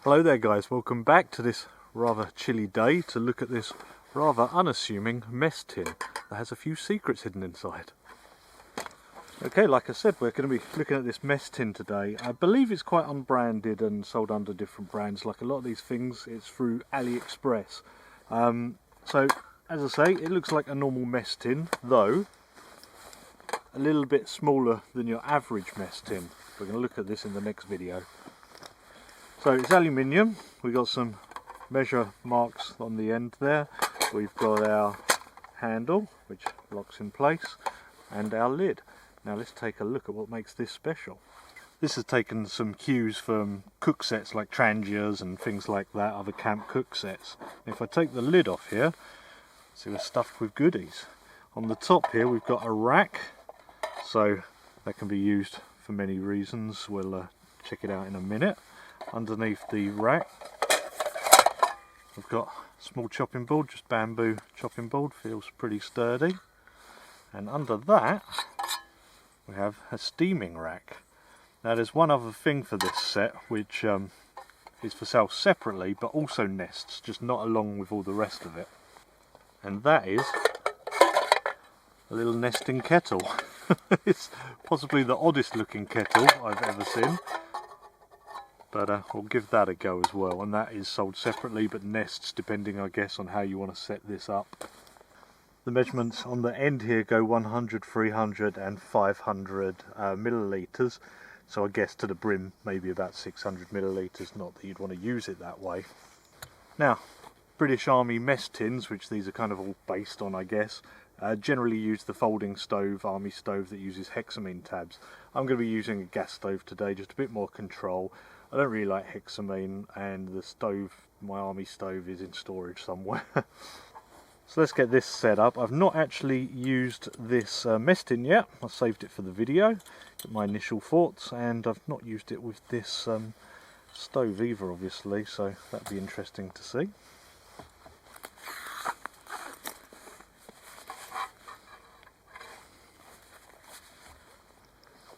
Hello there guys, welcome back to this rather chilly day to look at this rather unassuming mess tin that has a few secrets hidden inside. Okay, like I said, we're going to be looking at this mess tin today. I believe it's quite unbranded and sold under different brands. Like a lot of these things, it's through AliExpress. So, as I say, it looks like a normal mess tin, though a little bit smaller than your average mess tin. We're going to look at this in the next video. So it's aluminium, we've got some measure marks on the end there, we've got our handle which locks in place and our lid. Now let's take a look at what makes this special. This has taken some cues from cook sets like Trangias and things like that, other camp cook sets. If I take the lid off here, see we're stuffed with goodies. On the top here we've got a rack, so that can be used for many reasons, we'll check it out in a minute. Underneath the rack we've got a small chopping board, just bamboo chopping board, feels pretty sturdy. And under that we have a steaming rack. Now there's one other thing for this set which is for sale separately but also nests, just not along with all the rest of it. And that is a little nesting kettle. It's possibly the oddest looking kettle I've ever seen. But we'll give that a go as well, and that is sold separately but nests depending I guess on how you want to set this up. The measurements on the end here go 100, 300 and 500 millilitres, so I guess to the brim maybe about 600 millilitres, not that you'd want to use it that way. Now British Army mess tins, which these are kind of all based on I guess, generally use the folding stove, army stove that uses hexamine tabs. I'm going to be using a gas stove today, just a bit more control. I don't really like hexamine, and the stove, my army stove, is in storage somewhere. So let's get this set up. I've not actually used this mess tin yet. I saved it for the video, get my initial thoughts, and I've not used it with this stove either obviously, so that'd be interesting to see.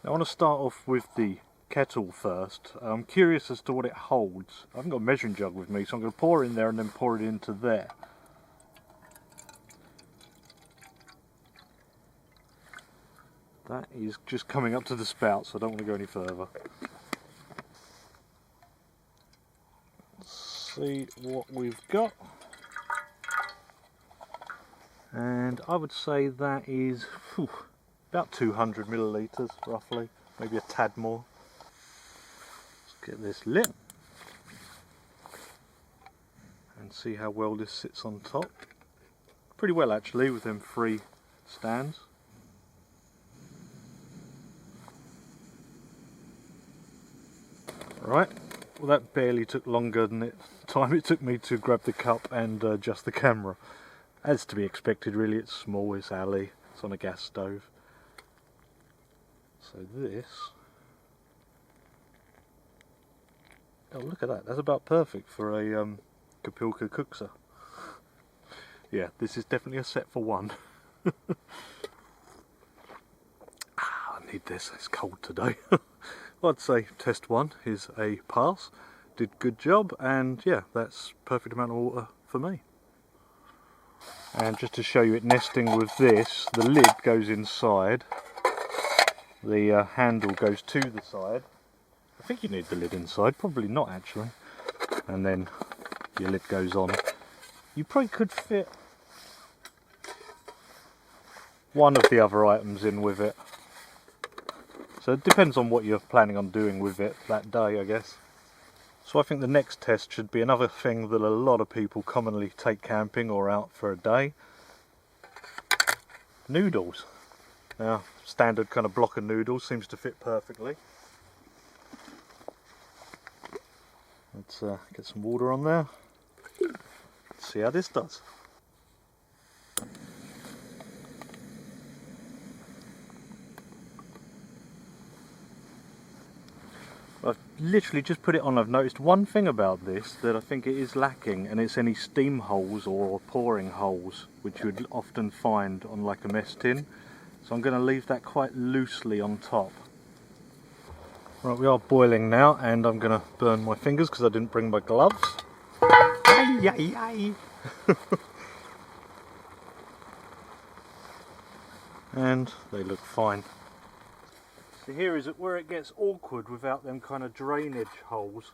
I want to start off with the kettle first. I'm curious as to what it holds. I haven't got a measuring jug with me, so I'm going to pour it in there and then pour it into there. That is just coming up to the spout, so I don't want to go any further. Let's see what we've got. And I would say that is about 200 millilitres roughly, maybe a tad more. Let's get this lit and see how well this sits on top. Pretty well actually, with them 3 stands. Right, well that barely took longer than the time it took me to grab the cup and adjust the camera. As to be expected really, it's small, it's alley, it's on a gas stove. So this, oh look at that, that's about perfect for a Kapilka cookser. Yeah, this is definitely a set for one. I need this, it's cold today. Well, I'd say test 1 is a pass, did good job, and yeah, that's perfect amount of water for me. And just to show you it nesting with this, the lid goes inside. The handle goes to the side. I think you need the lid inside, probably not actually. And then your lid goes on. You probably could fit one of the other items in with it. So it depends on what you're planning on doing with it that day I guess. So I think the next test should be another thing that a lot of people commonly take camping or out for a day. Noodles. Now, standard kind of block of noodles seems to fit perfectly. Let's get some water on there. Let's see how this does. I've literally just put it on. I've noticed one thing about this that I think it is lacking, and it's any steam holes or pouring holes which you would often find on like a mess tin. So I'm going to leave that quite loosely on top. Right, we are boiling now, and I'm going to burn my fingers because I didn't bring my gloves. Ay, ay, ay. And they look fine. So here is where it gets awkward without them kind of drainage holes.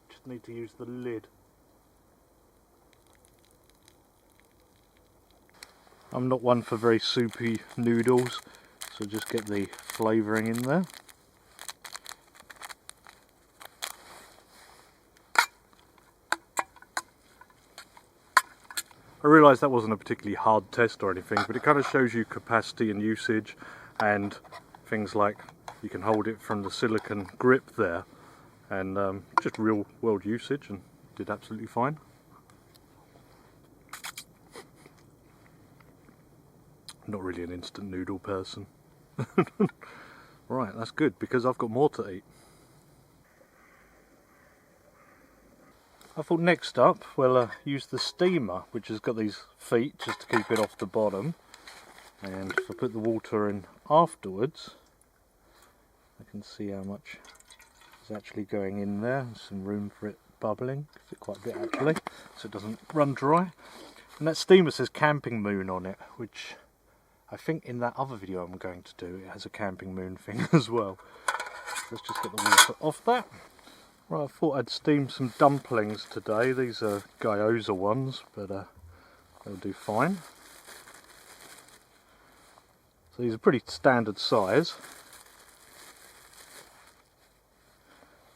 Just need to use the lid. I'm not one for very soupy noodles, so just get the flavouring in there. I realise that wasn't a particularly hard test or anything, but it kind of shows you capacity and usage, and things like you can hold it from the silicone grip there, and just real world usage, and did absolutely fine. Not really an instant noodle person. Right, that's good because I've got more to eat. I thought next up we'll use the steamer, which has got these feet just to keep it off the bottom, and if I put the water in afterwards I can see how much is actually going in there. There's some room for it bubbling, quite a bit actually, so it doesn't run dry. And that steamer says Camping Moon on it, which I think in that other video I'm going to do, it has a camping moon thing as well. Let's just get the water off that. Right, I thought I'd steam some dumplings today. These are gyoza ones, but they'll do fine. So these are pretty standard size.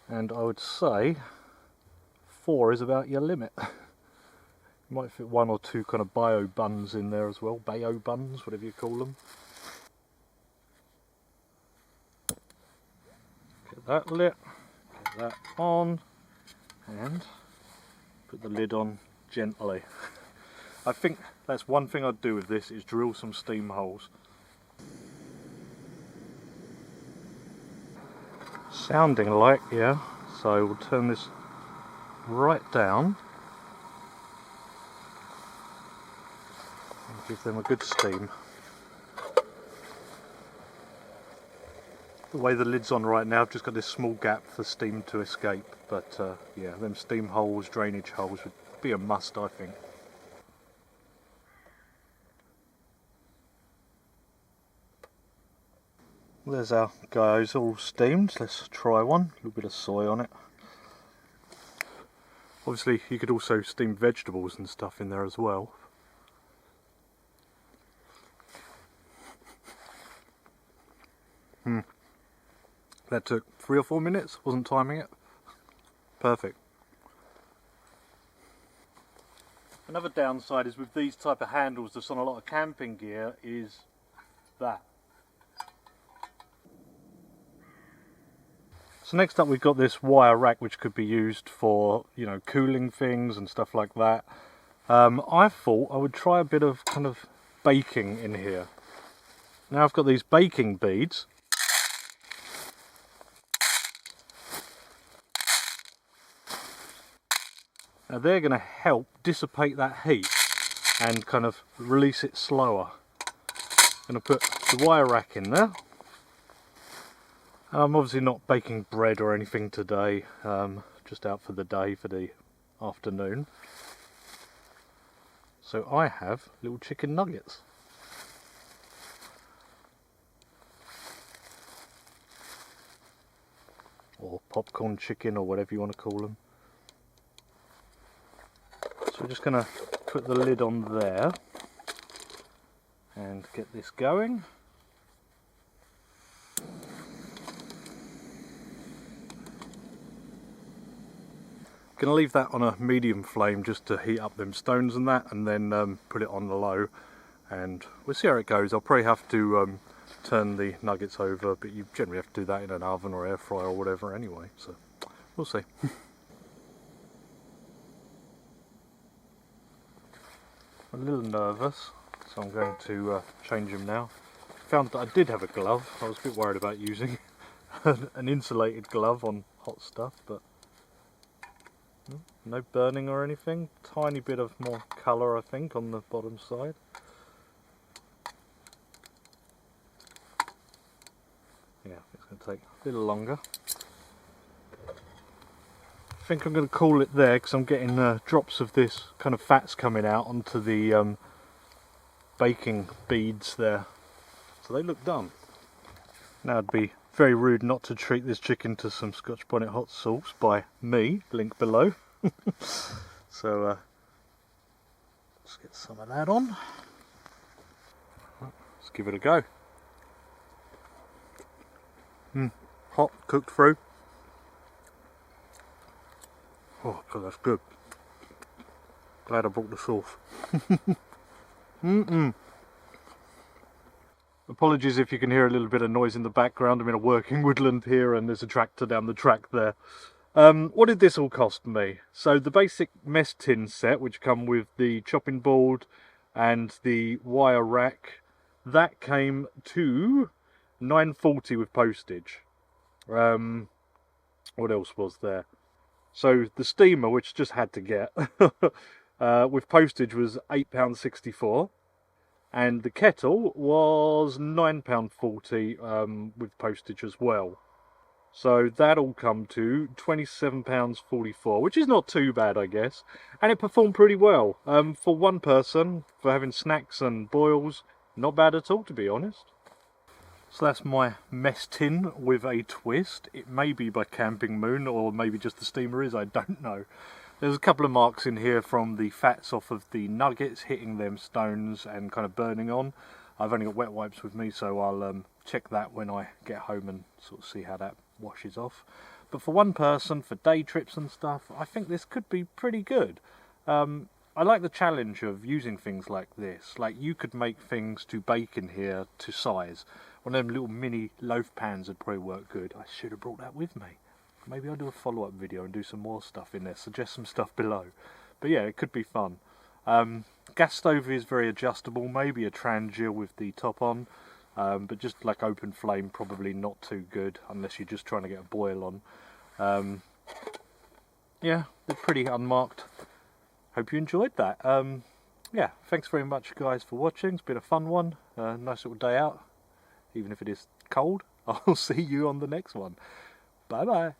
And I would say 4 is about your limit. You might fit 1 or 2 kind of bio buns in there as well, bayo buns, whatever you call them. Get that lit, get that on, and put the lid on gently. I think that's one thing I'd do with this, is drill some steam holes. Sounding like, yeah, so we'll turn this right down. Give them a good steam. The way the lid's on right now, I've just got this small gap for steam to escape, but yeah, them steam holes, drainage holes would be a must, I think. There's our gyoza all steamed. Let's try one. A little bit of soy on it. Obviously you could also steam vegetables and stuff in there as well. That took 3 or 4 minutes, wasn't timing it. Perfect. Another downside is with these type of handles that's on a lot of camping gear is that. So next up we've got this wire rack which could be used for, you know, cooling things and stuff like that. I thought I would try a bit of kind of baking in here. Now I've got these baking beads. Now they're going to help dissipate that heat and kind of release it slower. I'm going to put the wire rack in there. And I'm obviously not baking bread or anything today, just out for the day, for the afternoon. So I have little chicken nuggets. Or popcorn chicken, or whatever you want to call them. So we're just going to put the lid on there and get this going. Going to leave that on a medium flame just to heat up them stones and that, and then put it on the low, and we'll see how it goes. I'll probably have to turn the nuggets over, but you generally have to do that in an oven or air fryer or whatever anyway, so we'll see. I'm a little nervous, so I'm going to change them now. Found that I did have a glove. I was a bit worried about using an insulated glove on hot stuff, but no burning or anything. Tiny bit of more colour, I think, on the bottom side. Yeah, it's take a little longer. I think I'm going to call it there because I'm getting drops of this kind of fats coming out onto the baking beads there. So they look done. Now it'd be very rude not to treat this chicken to some Scotch bonnet hot sauce by me, link below. So let's get some of that on. Let's give it a go. Hot, cooked through. Oh god, that's good. Glad I brought the sauce. Apologies if you can hear a little bit of noise in the background. I'm in a working woodland here and there's a tractor down the track there. What did this all cost me? So the basic mess tin set, which come with the chopping board and the wire rack, that came to $9.40 with postage. What else was there? So the steamer, which just had to get, with postage was £8.64. And the kettle was £9.40 with postage as well. So that all come to £27.44, which is not too bad, I guess. And it performed pretty well. For one person, for having snacks and boils, not bad at all, to be honest. So that's my mess tin with a twist. It may be by Camping Moon, or maybe just the steamer is, I don't know. There's a couple of marks in here from the fats off of the nuggets hitting them stones and kind of burning on. I've only got wet wipes with me, so I'll check that when I get home and sort of see how that washes off. But for one person, for day trips and stuff, I think this could be pretty good. I like the challenge of using things like this. Like, you could make things to bake in here to size. One of them little mini loaf pans would probably work good. I should have brought that with me. Maybe I'll do a follow-up video and do some more stuff in there. Suggest some stuff below. But yeah, it could be fun. Gas stove is very adjustable. Maybe a Trangia with the top on. But just like open flame, probably not too good unless you're just trying to get a boil on. Yeah, they're pretty unmarked. Hope you enjoyed that. Yeah, thanks very much guys for watching. It's been a fun one. Nice little day out. Even if it is cold. I'll see you on the next one. Bye bye.